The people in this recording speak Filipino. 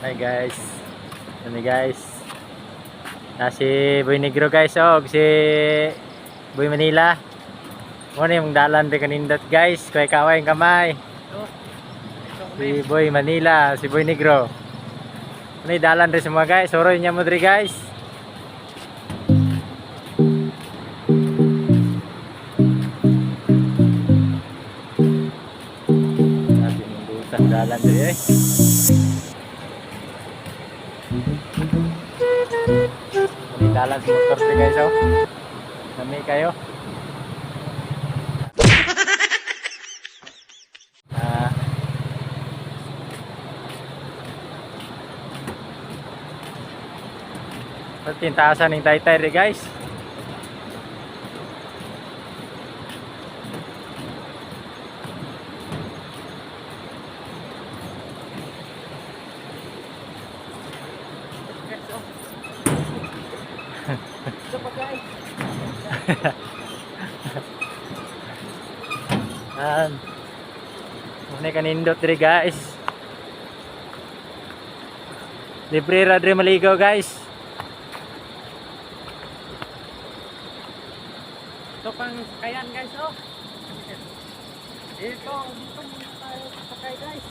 Hi guys. Ano guys? Si Boy Negro guys og si Boy Manila. Mo ni mong dalan di kanindot guys, kay kaway ang kamay. Si Boy Manila, si Boy Negro. Ni dalan rin sa mga guys, soroy niya mo diri guys. Natin yung dalan diri eh. May dalan sa motor di guys oh. Kami kayo. Tintasan ng taytay di guys. Muna kanindot diri guys. Libre ra diri maligaw guys. Ito pang sakayan guys oh. Dito muna tayo sakay guys.